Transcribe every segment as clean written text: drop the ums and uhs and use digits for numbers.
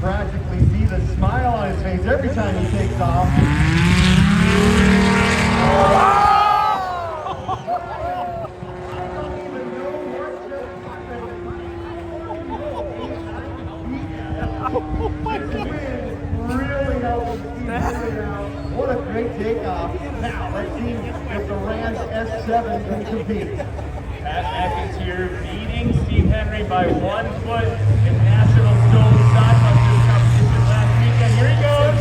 practically see the smile on his face every time he takes off. Oh my God. Really helping Steve Henry out. What a great takeoff. Now, let's see if the Rams S7 can compete. Pat Atkins here, beating Steve Henry by 1 foot in National STOL Sodbusters competition last weekend. Here he goes.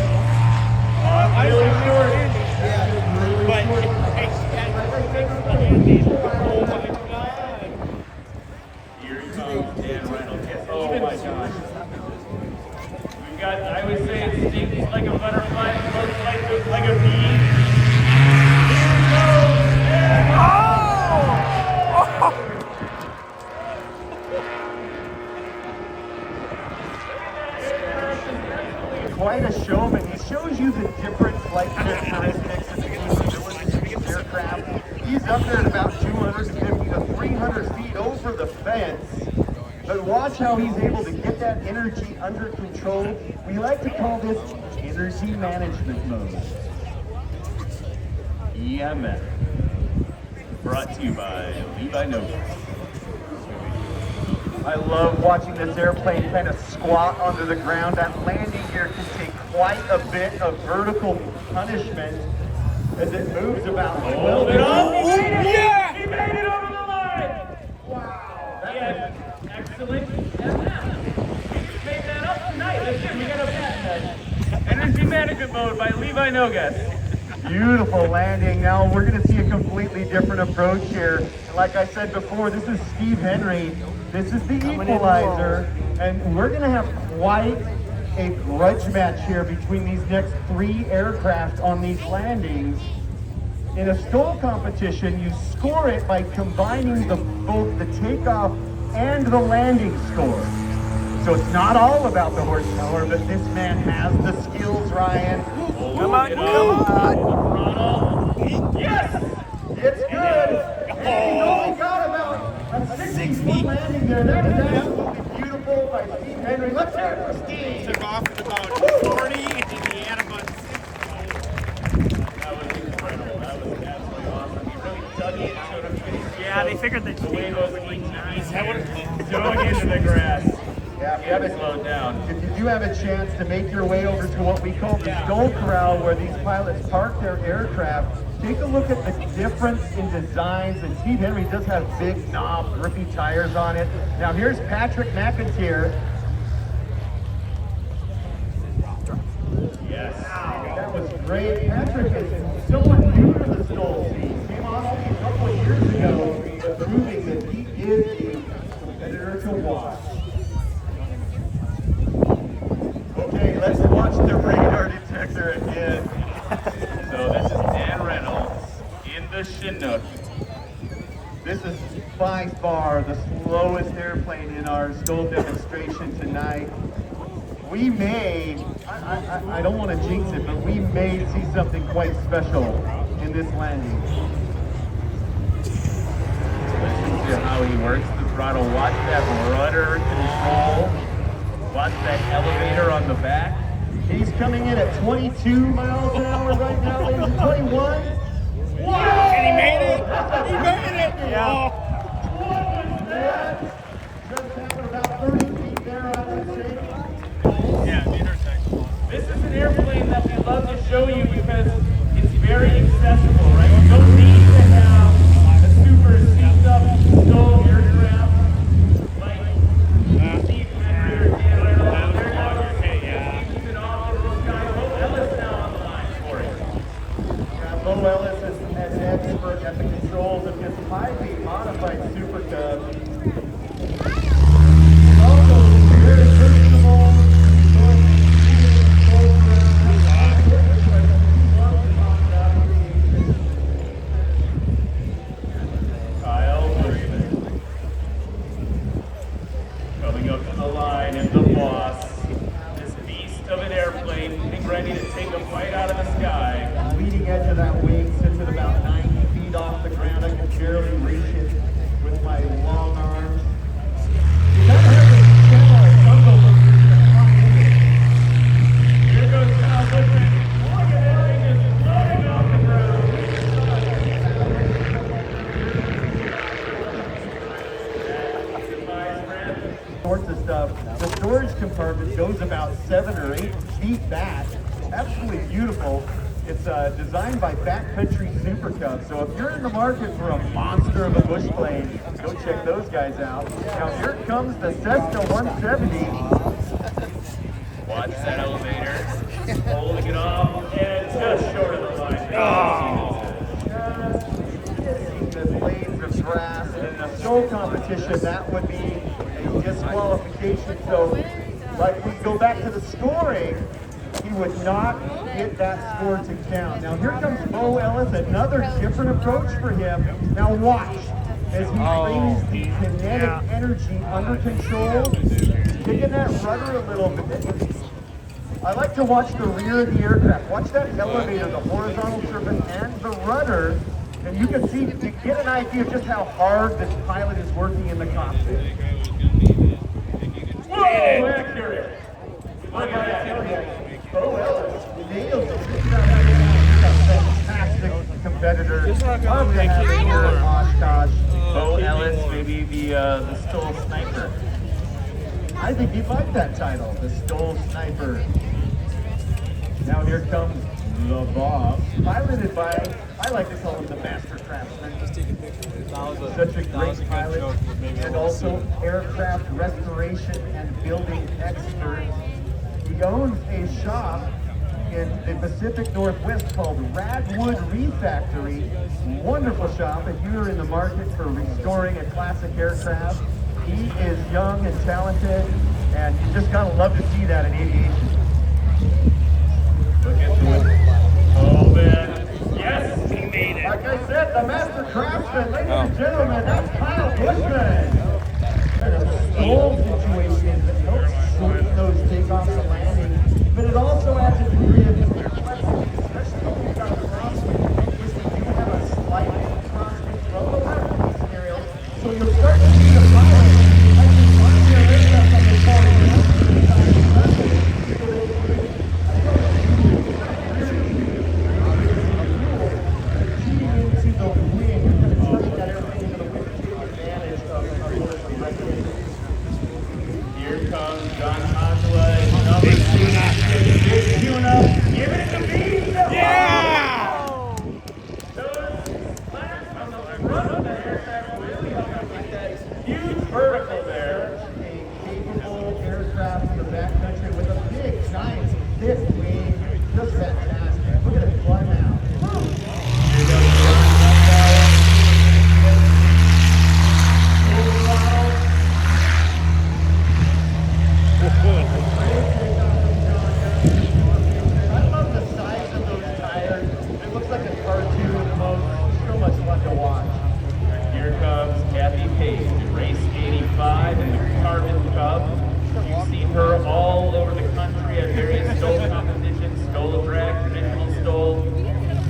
Really short. But hey, oh my God. Here he comes, Dan Reynolds. Yes, oh my gosh. We've got, I would say it stings like a butterfly, it looks like a bee. Here he goes. Quite a showman. He shows you the different flight characteristics and the capabilities of these aircraft. He's up there at about 250 to 300 feet over the fence. But watch how he's able to get that energy under control. We like to call this energy management mode. EMF. Brought to you by Levi Nova. I love watching this airplane kind of squat onto the ground. That landing gear can take quite a bit of vertical punishment as it moves about 12 it up. Oh, yeah! He made it over the line! wow! Yeah, excellent. He just made that up tonight. Listen, we got a patent. Energy management mode by Levi Nogas. Beautiful landing. Now we're going to see a completely different approach here. And like I said before, this is Steve Henry. This is the equalizer. And we're going to have quite a grudge match here between these next 3 aircraft on these landings. In a STOL competition, you score it by combining both the takeoff and the landing score. So it's not all about the horsepower, but this man has the skills, Ryan. Come on, Yes! It's good! And he's only got about a 60-foot landing there. That is absolutely beautiful by Steve Henry. Let's hear it for Steve. Took off at about 40 and he had about 60. That was incredible. That was absolutely awesome. He really dug in, showed him. Yeah, they figured that the way those ATVs nice. dug into the grass. Yeah, if you haven't Slowed down. If you do have a chance to make your way over to what we call the STOL Corral, where these pilots park their aircraft, take a look at the difference in designs. And Steve Henry does have big knob, grippy tires on it. Now here's Patrick McIntyre. Yes. That was great. Patrick is somewhat new to the STOL scene. Came on only a couple of years ago, but proving that he is a competitor to watch. Okay, let's watch the radar detector again. So this is Dan Reynolds in the Chinook. This is by far the slowest airplane in our STOL demonstration tonight. We may, I don't want to jinx it, but we may see something quite special in this landing. Listen to how he works the throttle. Watch that rudder control. Watch that elevator on the back. He's coming in at 22 miles an hour right now, ladies, 21. Whoa! And he made it! He made it! Yeah. What was that? Just happened about 30 feet there, I would say. Yeah, the intersection. This is an airplane that we love to show you because it's very accessible, right? You don't need to have a super seat-up STOL aircraft like Steve Henry or Dan Reynolds. They're not Okay, yeah. an off-road guy. Bo Ellis now on the line for it. Yeah, Bo Ellis is an expert at the controls of his highly modified Super Cub. Also, very personable. Kyle Bushman. Coming up to the line is the boss. This beast of an airplane getting ready to take a bite out of the sky. Leading edge of that wing sits at about 90 feet off the ground. I can barely reach it with my long arms. You gotta have a channel of the storage compartment goes about 7 or 8 feet back. Absolutely beautiful. It's designed by Backcountry Super Cub. So if you're in the market for a monster of a bush plane, go check those guys out. Now here comes the Cessna 170. Watch that elevator. Holding it off, and it's just short of the line. The blades of grass, and in a STOL competition, that would be a disqualification. So, like, we go back to the scoring, he would not get that score to count. Now here comes Bo Ellis, another different approach for him. Now watch as he brings the kinetic energy under control, taking that rudder a little bit. I like to watch the rear of the aircraft. Watch that elevator, the horizontal surface, and the rudder, and you can see, you get an idea of just how hard this pilot is working in the cockpit. Whoa, accurate. Look at that. Bo Ellis nails it. He's a fantastic competitor. Love to have him here at Oshkosh. Bo Ellis, maybe the STOL sniper. I think he'd like that title, the STOL Sniper. Now here comes the boss, piloted by, I like to call him the Master Craftsman. Such a great pilot, and also aircraft restoration and building expert. He owns a shop in the Pacific Northwest called Radwood Refactory. Wonderful shop if you're in the market for restoring a classic aircraft. He is young and talented, and you just gotta love to see that in aviation. Look at this. Oh, man. Yes, he made it. Like I said, the Master Craftsman, ladies and gentlemen, that's Kyle Bushman. And a STOL situation that helps shorten those takeoffs and landings, but it also adds a degree of complexity, especially when you've got a crosswind, is that you have a slight crosswind from the left scenario, so you'll start to see the pilot actually flying their aircraft on the far left side of the runway, so they cheating into the wind, kind of tucking that airplane into the wind to take advantage of the right. Here comes John Consola, number 2. Big tuna. Give it to me. Yeah! Those slats on the front of the aircraft really help out with that huge vertical there. A capable aircraft in the backcountry with a big, giant, thick wing. Just fantastic. Look at it fly now. Here goes John Consola. I love the size of those tires. It looks like a cartoon almost. So much fun to watch. Here comes Kathy Page, race 85 in the Carbon Cub. You've seen her all over the country at various STOL competitions, STOL drag, traditional STOL.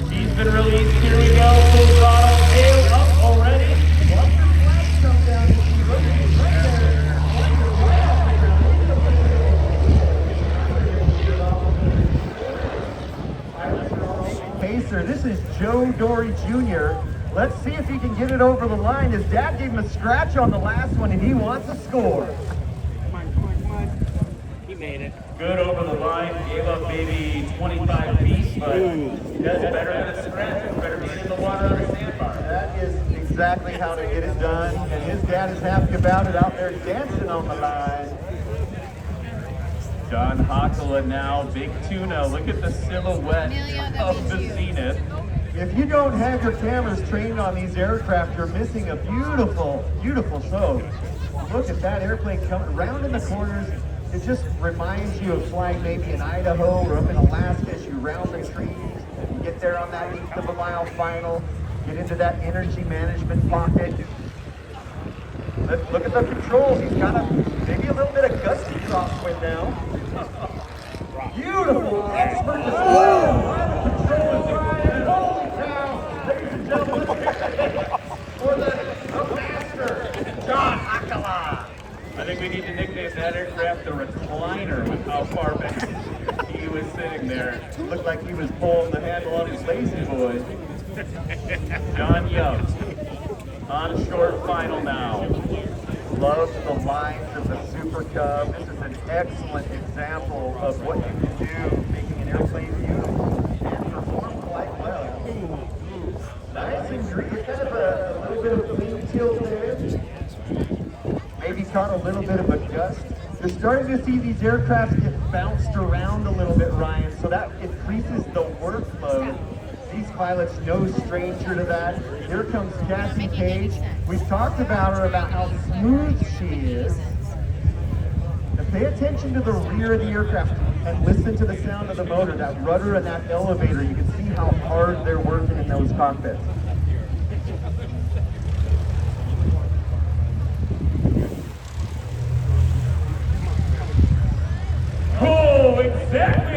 She's been released. Here we go. Full throttle, tail up already. Watch the flags come down. Look at it right there. Watch it right off the ground. Pacer, this is Joe Dory Jr. Let's see if he can get it over the line. His dad gave him a scratch on the last one, and he wants a score. Come on. He made it. Good over the line. Gave up maybe 25 feet, but that's better than a scratch. It's better being in the water on a sandbar. That is exactly how to get it done, and his dad is happy about it out there dancing on the line. John Hockela now, big tuna. Look at the silhouette of the Zenith. If you don't have your cameras trained on these aircraft, you're missing a beautiful, beautiful show. Look at that airplane coming around in the corners. It just reminds you of flying maybe in Idaho or up in Alaska as you round the trees. You get there on that 1/8 of a mile final, get into that energy management pocket. Look at the controls. He's got maybe a little bit of gusty crosswind now. Beautiful, expert display of pilot control, Brian. Holy cow, ladies and gentlemen, for the master, John Hockela. I think we need to nickname that aircraft the recliner with how far back he was sitting there. Looked like he was pulling the handle on his lazy boy. John Young on short final now. Loves the lines of the Super Cub. This is an excellent example of what you can do, making an airplane beautiful and perform quite well. Nice and green, kind of a little bit of wing tilt there. Maybe caught a little bit of a gust. You're starting to see these aircraft get bounced around a little bit, Ryan, so that increases the workload. These pilots no stranger to that. Here comes Cassie Page. We've talked about her, about how smooth she is. Now pay attention to the rear of the aircraft and listen to the sound of the motor, that rudder and that elevator. You can see how hard they're working in those cockpits. Oh, exactly.